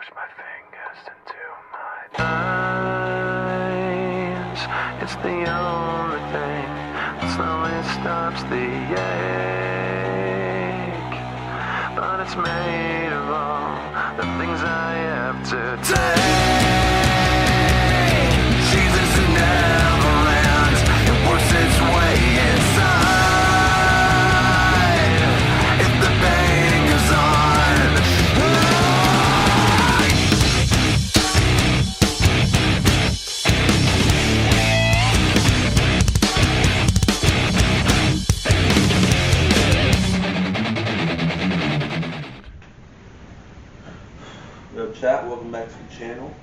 push my fingers into my eyes. It's the only thing that slowly stops the ache. But it's made of all the things I have to take. Jesus who never ends, it works its way inside. If the pain goes on, Yo, chat, welcome back to the channel.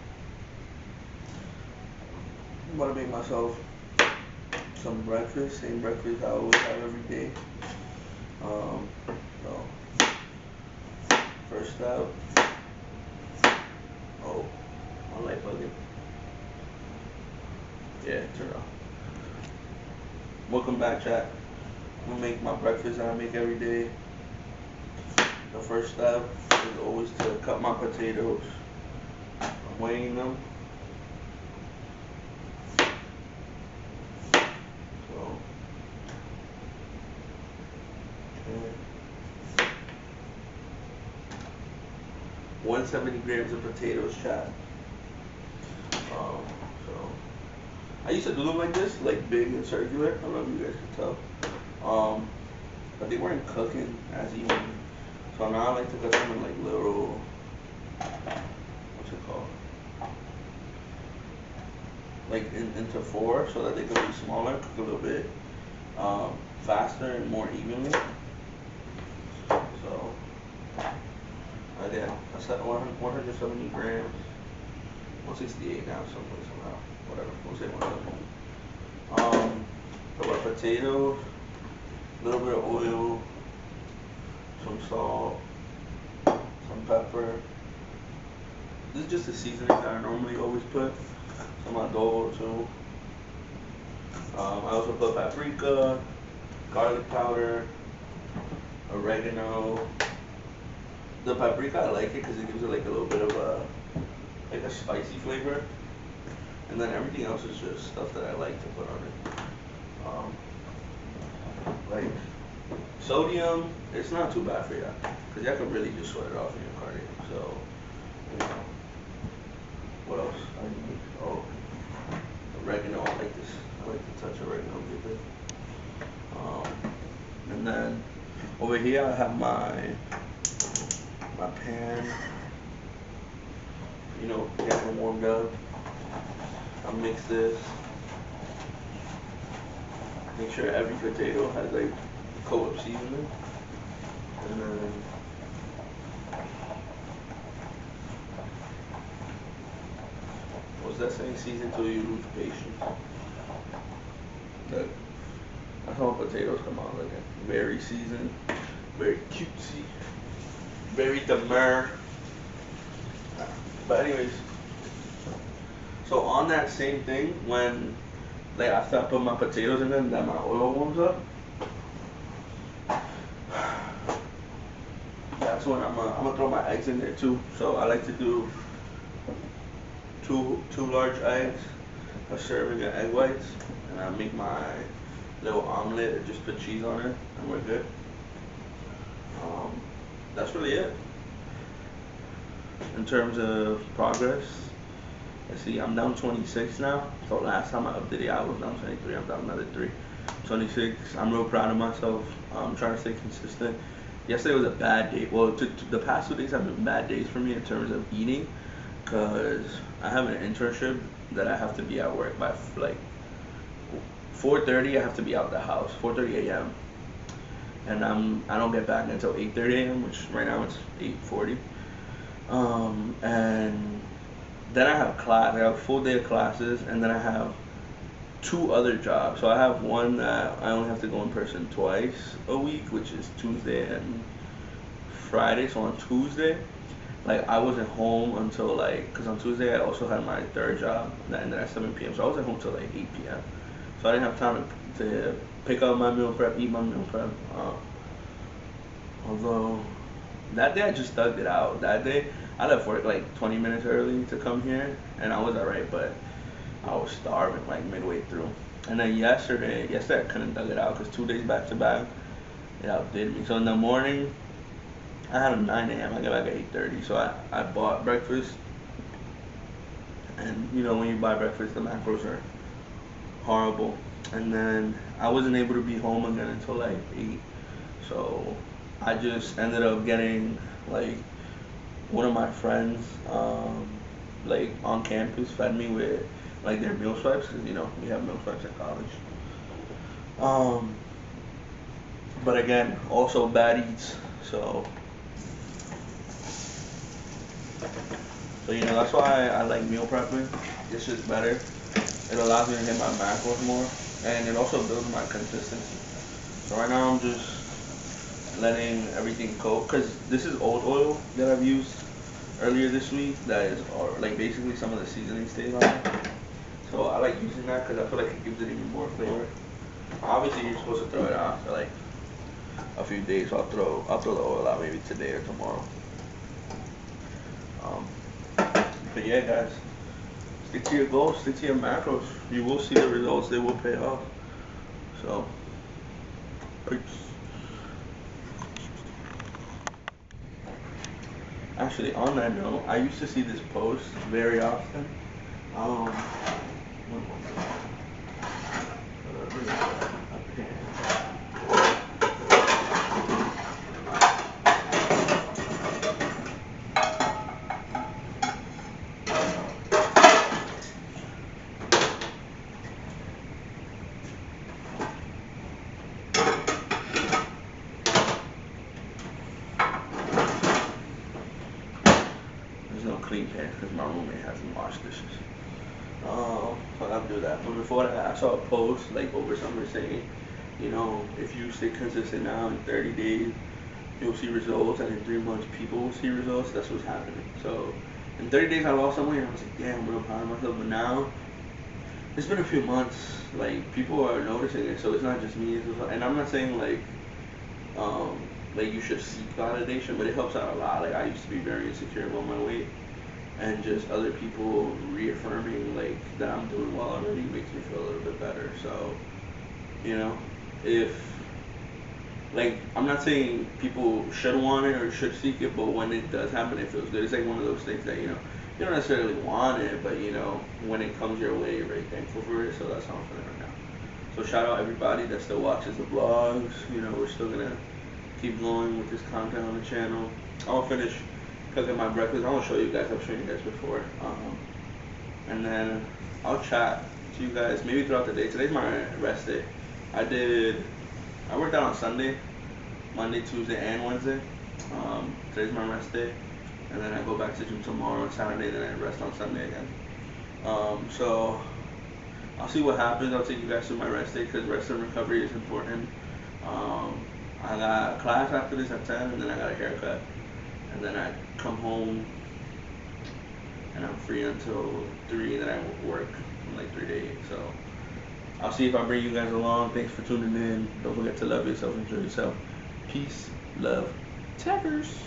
I'm gonna make myself some breakfast, same breakfast I always have every day. So, first out, oh, my light bugging. Yeah, turn it off. Welcome back, chat. I'm gonna make my breakfast that I make every day. The first step is always to cut my potatoes. I'm weighing them. So, okay. 170 grams of potatoes, chat. So, I used to do them like this, like big and circular. I don't know if you guys can tell. But they weren't cooking as even. So now I like to cut them in like little, what's it called? Like into four, so that they can be smaller, cook a little bit faster and more evenly. So I set 170 grams, 168 now, somehow, whatever. We'll say 170. Put my potatoes, a little bit of oil, some salt, some pepper. This is just the seasoning that I normally always put. Some adobo too. I also put paprika, garlic powder, oregano. The paprika, I like it because it gives it like a little bit of a spicy flavor. And then everything else is just stuff that I like to put on it. Like sodium, it's not too bad for you because y'all can really just sweat it off in your cardio. So, you know, what else I need? Oh, oregano. I like this. I like to touch oregano a bit. And then over here I have my pan. You know, getting warmed up. I'll mix this. Make sure every potato has like a coat of seasoning. And then what's that saying? Season till you lose patience. Look, that's how potatoes come out looking. Very seasoned, very cutesy, very demure. But anyways, so on that same thing, when like after I put my potatoes in there and then my oil warms up, that's when I'm gonna throw my eggs in there too. So I like to do two large eggs, a serving of egg whites, and I make my little omelet and just put cheese on it, and we're good. That's really it. In terms of progress, let's see, I'm down 26 now. So last time I updated, I was down 23. I'm down another 3. 26. I'm real proud of myself. I'm trying to stay consistent. Yesterday was a bad day. Well, the past 2 days have been bad days for me in terms of eating, because I have an internship that I have to be at work by like 4:30. I have to be out the house 4:30 a.m. and I don't get back until 8:30 a.m. which right now it's 8:40. And then I have class. I have a full day of classes, and then I have 2 other jobs. So I have one that I only have to go in person twice a week, which is Tuesday and Friday. So on Tuesday, like I wasn't home until because on Tuesday I also had my 3rd job that ended at 7 p.m. So I wasn't home till like 8 p.m. So I didn't have time to pick up my meal prep, eat my meal prep. Although That day I just thugged it out. That day I left work like 20 minutes early to come here, and I was alright, but I was starving like midway through. And then yesterday I couldn't thug it out because 2 days back to back, it outdid me. So in the morning, I had a 9 a.m. I got back at 8:30. So I bought breakfast, and you know when you buy breakfast, the macros are horrible. And then I wasn't able to be home again until like 8. So I just ended up getting like one of my friends, like on campus, fed me with like their meal swipes because you know we have meal swipes at college. Um, but again, also bad eats. So that's why I like meal prepping. It's just better. It allows me to hit my macros more, and it also builds my consistency. So right now I'm just letting everything cook because this is old oil that I've used earlier this week. That is, or like basically some of the seasoning stays on it. So I like using that because I feel like it gives it even more flavor. Obviously you're supposed to throw it out for like a few days. So I'll throw the oil out maybe today or tomorrow. Um, but yeah, guys, stick to your goals, stick to your macros. You will see the results. They will pay off. So, peace. Actually, on that note, I used to see this post very often. Um, one moment. There's no clean pans because my roommate hasn't washed dishes. So I'll do that. But before that, I saw a post like over summer saying, if you stay consistent now in 30 days, you'll see results, and in 3 months, people will see results. That's what's happening. So in 30 days, I lost some weight, and I was like, damn, I'm real proud of myself. But now, it's been a few months. Like people are noticing it, so it's not just me. And I'm not saying um, like you should seek validation, but it helps out a lot. Like I used to be very insecure about my weight, and just other people reaffirming like that I'm doing well already makes me feel a little bit better. So, you know, if like I'm not saying people should want it or should seek it, but when it does happen, it feels good. It's like one of those things that you don't necessarily want it, but when it comes your way, you're very thankful for it. So that's how I'm feeling right now. So shout out everybody that still watches the vlogs. We're still gonna keep going with this content on the channel. I'll finish cooking my breakfast. I want to show you guys. I've shown you guys before. And then I'll chat to you guys maybe throughout the day. Today's my rest day. I worked out on Sunday, Monday, Tuesday, and Wednesday. Today's my rest day. And then I go back to gym tomorrow and Saturday, then I rest on Sunday again. So I'll see what happens. I'll take you guys through my rest day because rest and recovery is important. I got class after this at 10, and then I got a haircut. And then I come home and I'm free until 3, and then I work from like 3 to 8. So I'll see if I bring you guys along. Thanks for tuning in. Don't forget to love yourself, enjoy yourself. Peace, love, taggers.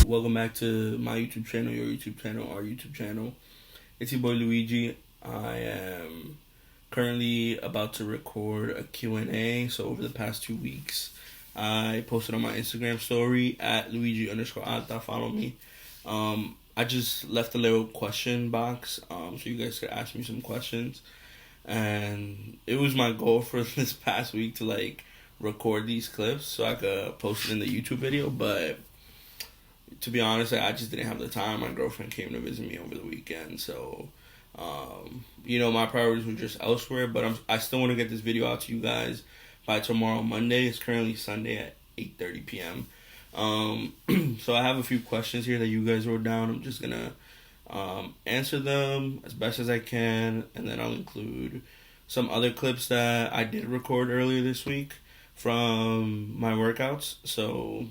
Welcome back to my YouTube channel, your YouTube channel, our YouTube channel. It's your boy Luigi. I am currently about to record a Q&A. So over the past 2 weeks, I posted on my Instagram story at Luigi_Alta. Follow me. I just left a little question box so you guys could ask me some questions. And it was my goal for this past week to record these clips so I could post it in the YouTube video, but to be honest, I just didn't have the time. My girlfriend came to visit me over the weekend, so my priorities were just elsewhere. But I still want to get this video out to you guys by tomorrow, Monday. It's currently Sunday at 8:30 p.m. So I have a few questions here that you guys wrote down. I'm just gonna answer them as best as I can, and then I'll include some other clips that I did record earlier this week from my workouts. So,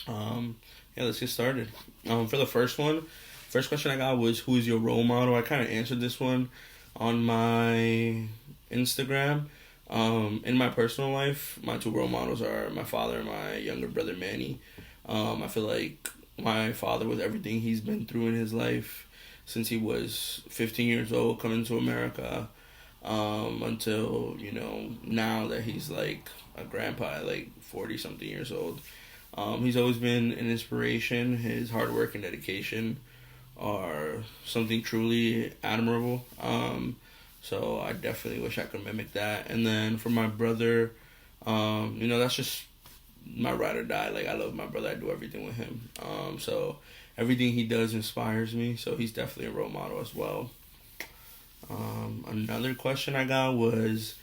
yeah, let's get started. For the first question I got was, who is your role model? I kind of answered this one on my Instagram. In my personal life, my two role models are my father and my younger brother, Manny. I feel like my father, with everything he's been through in his life since he was 15 years old, coming to America, until, now that he's like a grandpa, like 40-something years old. He's always been an inspiration. His hard work and dedication are something truly admirable. So I definitely wish I could mimic that. And then for my brother, that's just my ride or die. Like, I love my brother. I do everything with him. So everything he does inspires me. So he's definitely a role model as well. Another question I got was,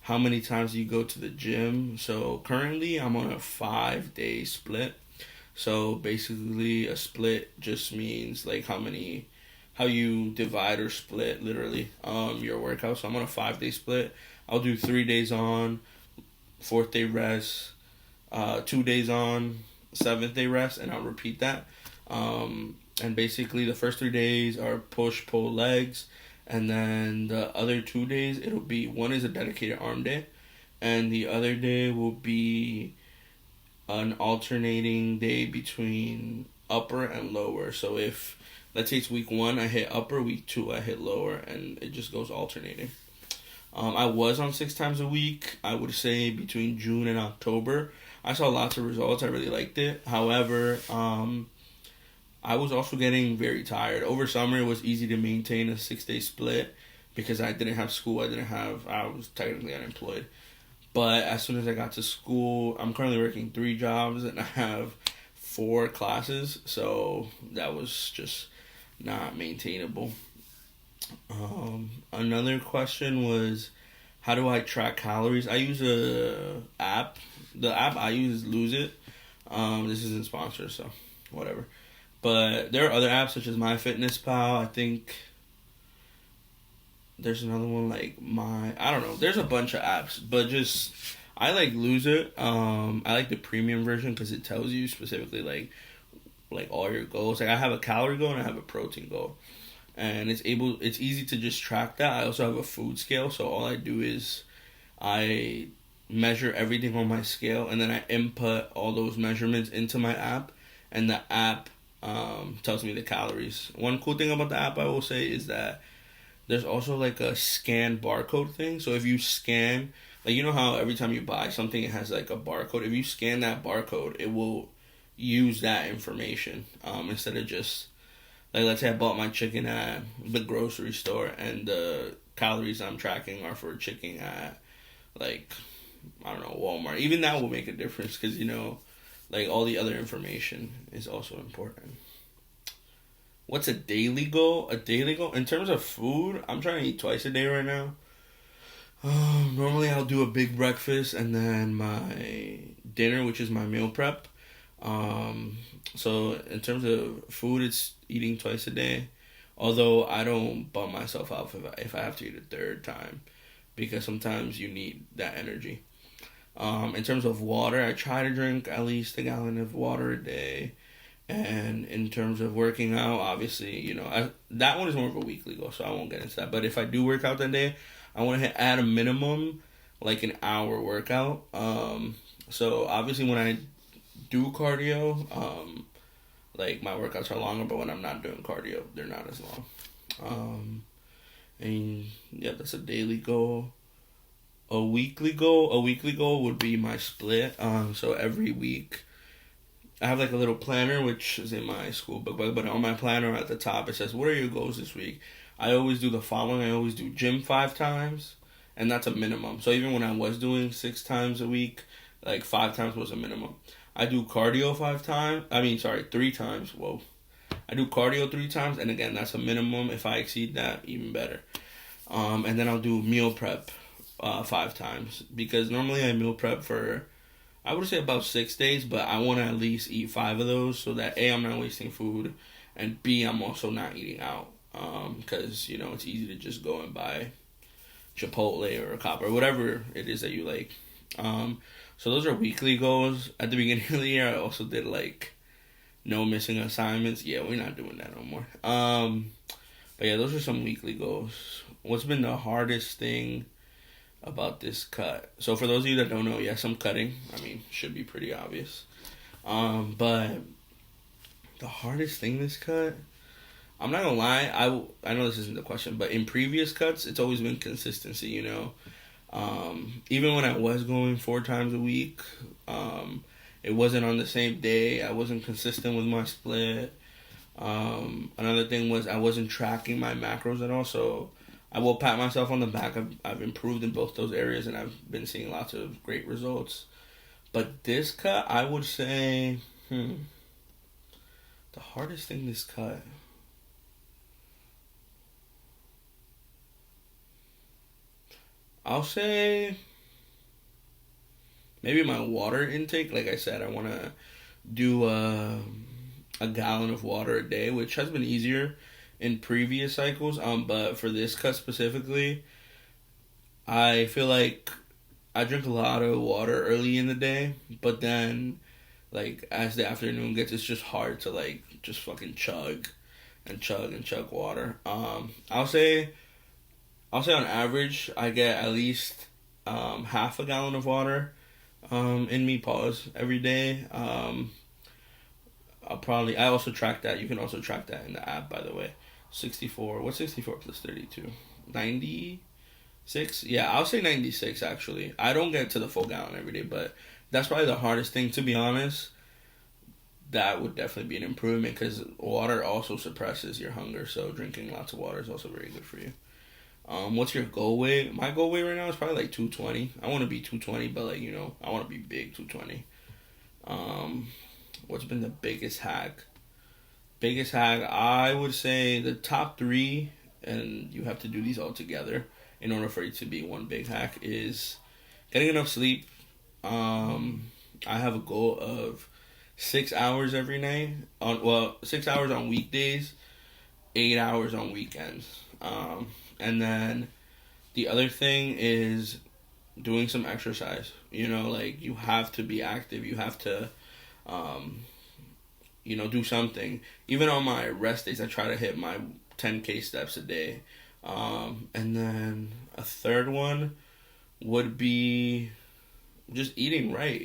how many times do you go to the gym? So currently I'm on a 5-day split. So basically a split just means like how you divide or split literally your workout. So I'm on a 5-day split. I'll do 3 days on, 4th day rest, 2 days on, 7th day rest, and I'll repeat that. And basically the first 3 days are push, pull, legs. And then the other 2 days, it'll be, one is a dedicated arm day, and the other day will be an alternating day between upper and lower. So if, let's say it's week 1, I hit upper, week 2, I hit lower, and it just goes alternating. I was on 6 times a week, I would say between June and October. I saw lots of results, I really liked it. However, I was also getting very tired. Over summer, it was easy to maintain a 6-day split because I didn't have school. I was technically unemployed. But as soon as I got to school, I'm currently working 3 jobs and I have 4 classes. So that was just not maintainable. Another question was, how do I track calories? I use a app. The app I use is Lose It. This isn't sponsored, so whatever. But there are other apps such as MyFitnessPal. I think there's another one like I don't know. There's a bunch of apps, but just I like Lose It. I like the premium version because it tells you specifically like all your goals. Like, I have a calorie goal and I have a protein goal, and it's easy to just track that. I also have a food scale, so all I do is I measure everything on my scale, and then I input all those measurements into my app, and the app tells me the calories. One cool thing about the app, I will say, is that there's also like a scan barcode thing. So if you scan, like, you know how every time you buy something it has like a barcode, if you scan that barcode, it will use that information instead of just, like, let's say I bought my chicken at the grocery store and the calories I'm tracking are for chicken at, like, I don't know, Walmart. Even that will make a difference because, like, all the other information is also important. What's a daily goal? A daily goal? In terms of food, I'm trying to eat twice a day right now. Normally I'll do a big breakfast and then my dinner, which is my meal prep. So in terms of food, it's eating twice a day. Although I don't bum myself out if I have to eat a third time, because sometimes you need that energy. In terms of water, I try to drink at least a gallon of water a day. And in terms of working out, obviously, that one is more of a weekly goal, so I won't get into that. But if I do work out that day, I want to add a minimum, like an hour workout. So obviously when I do cardio, like, my workouts are longer, but when I'm not doing cardio, they're not as long. And yeah, that's a daily goal. A weekly goal would be my split. So every week I have like a little planner, which is in my school book, but on my planner at the top it says, what are your goals this week? I always do the following. I always do gym 5 times, and that's a minimum. So even when I was doing 6 times a week, like 5 times was a minimum. I do cardio 5 times. 3 times. Whoa. I do cardio 3 times, and again, that's a minimum. If I exceed that, even better. And then I'll do meal prep 5 times, because normally I meal prep for, I would say, about 6 days, but I want to at least eat 5 of those so that A, I'm not wasting food, and B, I'm also not eating out. Because, it's easy to just go and buy Chipotle or a Cop or whatever it is that you like. So those are weekly goals. At the beginning of the year, I also did no missing assignments. Yeah, we're not doing that no more. But yeah, those are some weekly goals. What's been the hardest thing about this cut? So for those of you that don't know, yes, I'm cutting. Should be pretty obvious. But the hardest thing this cut, I'm not gonna lie, I know this isn't the question, but in previous cuts, it's always been consistency, Even when I was going 4 times a week, it wasn't on the same day. I wasn't consistent with my split. Another thing was I wasn't tracking my macros at all, so I will pat myself on the back. I've improved in both those areas, and I've been seeing lots of great results. But this cut, I would say, the hardest thing this cut. I'll say maybe my water intake. Like I said, I want to do a gallon of water a day, which has been easier in previous cycles. But for this cut specifically, I feel like I drink a lot of water early in the day, but then as the afternoon gets, it's just hard to just fucking chug water. I'll say on average, I get at least half a gallon of water in me, every day. I also track that. You can also track that in the app, by the way. 64. What's 64 plus 32? 96? Yeah, I'll say 96, actually. I don't get to the full gallon every day, but that's probably the hardest thing, to be honest. That would definitely be an improvement, because water also suppresses your hunger, so drinking lots of water is also very good for you. What's your goal weight? My goal weight right now is probably 220. I want to be 220, but I want to be big 220. What's been the biggest hack? Biggest hack, I would say the top 3, and you have to do these all together in order for it to be one big hack, is getting enough sleep. I have a goal of 6 hours every night. 6 hours on weekdays, 8 hours on weekends. And then the other thing is doing some exercise. You have to be active. You have to, do something. Even on my rest days, I try to hit my 10K steps a day. And then a third one would be just eating right.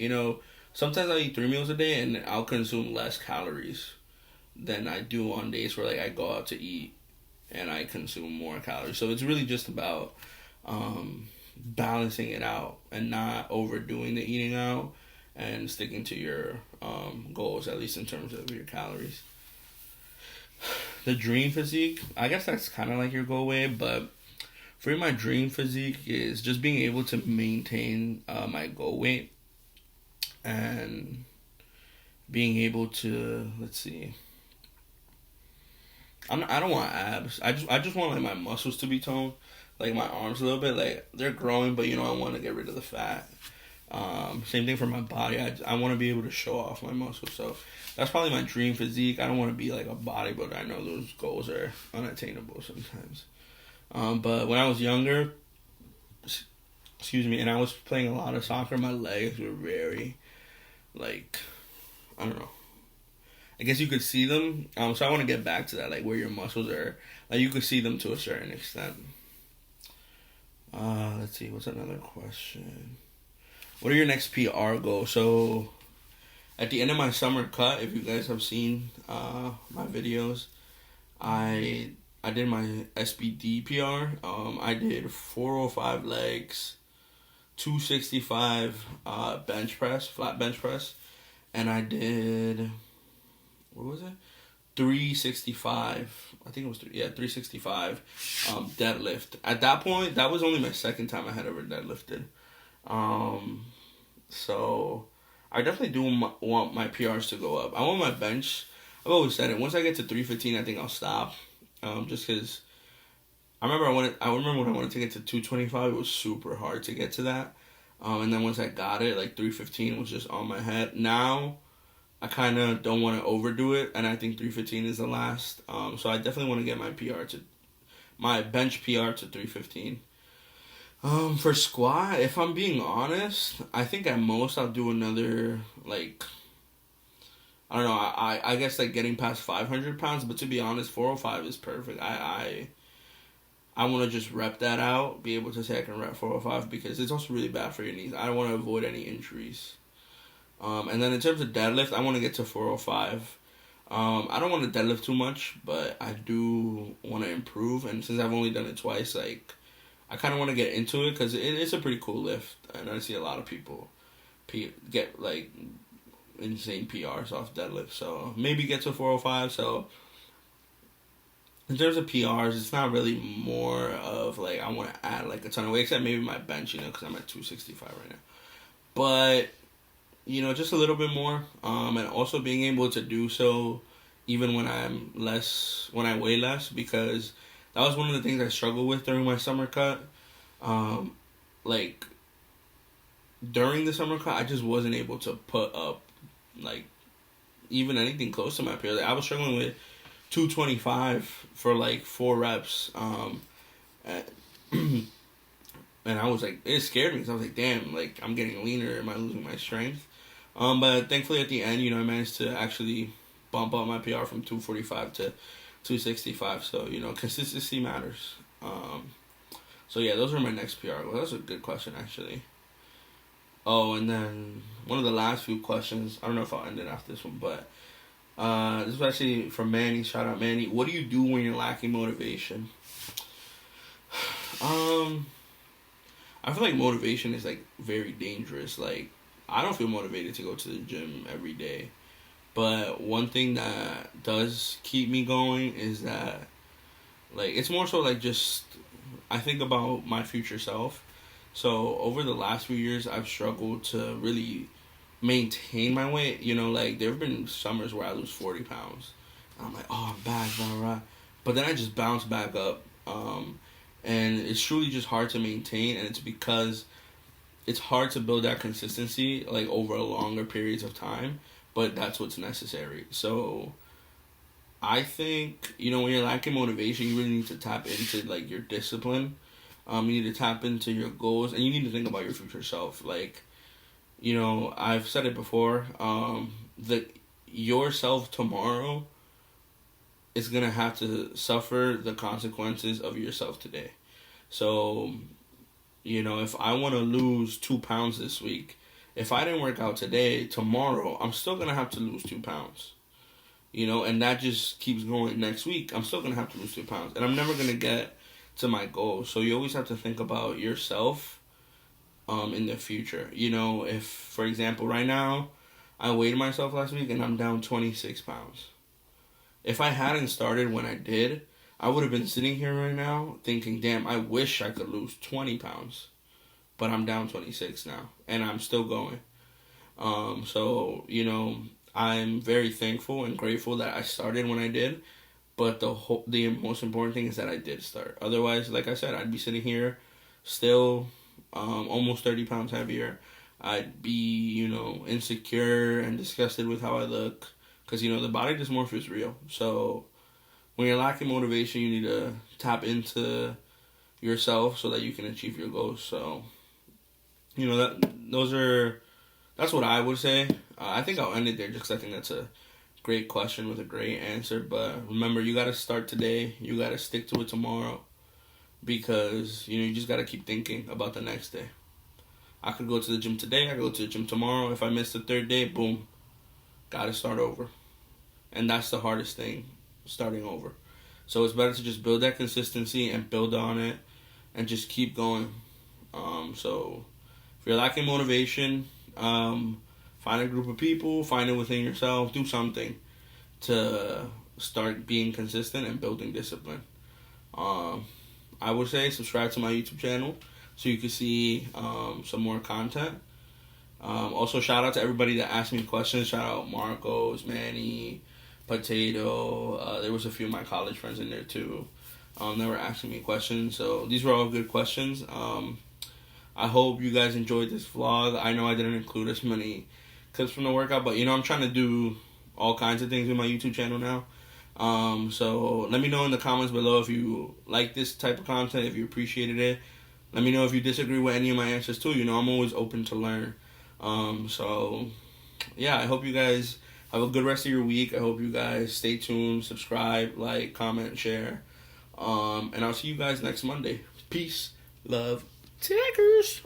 Sometimes I eat 3 meals a day and I'll consume less calories than I do on days where I go out to eat and I consume more calories. So it's really just about balancing it out and not overdoing the eating out and sticking to your goals, at least in terms of your calories. The dream physique, I guess that's kind of like your goal weight, but for me, my dream physique is just being able to maintain my goal weight and being able to, let's see, I don't want abs. I just want my muscles to be toned, my arms a little bit. They're growing, but I want to get rid of the fat. Same thing for my body. I want to be able to show off my muscles. So that's probably my dream physique. I don't want to be like a bodybuilder. I know those goals are unattainable sometimes. But when I was younger, and I was playing a lot of soccer, my legs were very, I don't know. I guess you could see them. So I want to get back to that, where your muscles are, you could see them to a certain extent. Let's see, what's another question? What are your next PR goals? So at the end of my summer cut, if you guys have seen my videos, I did my SBD PR. I did 405 legs, 265 bench press, flat bench press, and I did, what was it? 365. I think it was 365 deadlift. At that point, that was only my second time I had ever deadlifted. So I definitely do want my PRs to go up. I want my bench. I've always said it. Once I get to 315, I think I'll stop. Just because I remember when I wanted to get to 225, it was super hard to get to that. And then once I got it, like 315 was just on my head. Now I kind of don't want to overdo it, and I think 315 is the last. So I definitely want to get my bench PR to 315. For squat, if I'm being honest, I think at most I'll do another, like, I don't know, I guess like getting past 500 pounds, but to be honest, 405 is perfect. I want to just rep that out, be able to say I can rep 405 because it's also really bad for your knees. I don't want to avoid any injuries. And then in terms of deadlift, I want to get to 405. I don't want to deadlift too much, but I do want to improve. And since I've only done it twice, like, I kind of want to get into it because it's a pretty cool lift. And I see a lot of people get, like, insane PRs off deadlift. So maybe get to 405. So in terms of PRs, it's not really more of, like, I want to add, like, a ton of weight, except maybe my bench, because I'm at 265 right now. But, just a little bit more. And also being able to do so even when when I weigh less, because that was one of the things I struggled with during my summer cut. Like, during the summer cut, I just wasn't able to put up, like, even anything close to my PR. Like, I was struggling with 225 for, like, 4 reps. And I was like, it scared me because I was like, damn, like, I'm getting leaner. Am I losing my strength? But thankfully at the end, I managed to actually bump up my PR from 245 to 265. So, consistency matters. So yeah, those are my next PR. Well, that's a good question, actually. Oh, and then one of the last few questions, I don't know if I'll end it after this one, but this was actually from Manny. Shout out, Manny. What do you do when you're lacking motivation? I feel like motivation is, like, very dangerous. Like, I don't feel motivated to go to the gym every day. But one thing that does keep me going is that, like, it's more so, like, just, I think about my future self. So over the last few years, I've struggled to really maintain my weight. Like, there have been summers where I lose 40 pounds. I'm like, oh, I'm back, blah, blah, blah. But then I just bounce back up. And it's truly just hard to maintain, and it's because it's hard to build that consistency, like, over longer periods of time, but that's what's necessary. So I think, when you're lacking motivation, you really need to tap into, like, your discipline. You need to tap into your goals, and you need to think about your future self. Like, I've said it before, that yourself tomorrow is going to have to suffer the consequences of yourself today. So, if I want to lose 2 pounds this week, if I didn't work out today, tomorrow, I'm still going to have to lose 2 pounds. And that just keeps going next week. I'm still going to have to lose 2 pounds. And I'm never going to get to my goal. So you always have to think about yourself in the future. If, for example, right now, I weighed myself last week and I'm down 26 pounds. If I hadn't started when I did, I would have been sitting here right now thinking, damn, I wish I could lose 20 pounds. But I'm down 26 now, and I'm still going. So, I'm very thankful and grateful that I started when I did. But the most important thing is that I did start. Otherwise, like I said, I'd be sitting here still almost 30 pounds heavier. I'd be, insecure and disgusted with how I look. Because, the body dysmorphia is real. So, when you're lacking motivation, you need to tap into yourself so that you can achieve your goals. So, that's what I would say. I think I'll end it there just because I think that's a great question with a great answer. But remember, you got to start today. You got to stick to it tomorrow. Because, you just got to keep thinking about the next day. I could go to the gym today. I could go to the gym tomorrow. If I miss the third day, boom. Got to start over. And that's the hardest thing, starting over. So it's better to just build that consistency and build on it and just keep going. So if you're lacking motivation, find a group of people, find it within yourself, do something to start being consistent and building discipline. I would say subscribe to my YouTube channel so you can see some more content. Also, shout out to everybody that asked me questions. Shout out Marcos, Manny, Potato. There was a few of my college friends in there too. That were asking me questions. So these were all good questions. I hope you guys enjoyed this vlog. I know I didn't include as many clips from the workout, but I'm trying to do all kinds of things with my YouTube channel now. So let me know in the comments below if you like this type of content, if you appreciated it. Let me know if you disagree with any of my answers too. I'm always open to learn. So yeah, I hope you guys have a good rest of your week. I hope you guys stay tuned, subscribe, like, comment, share. And I'll see you guys next Monday. Peace, love, Tigers.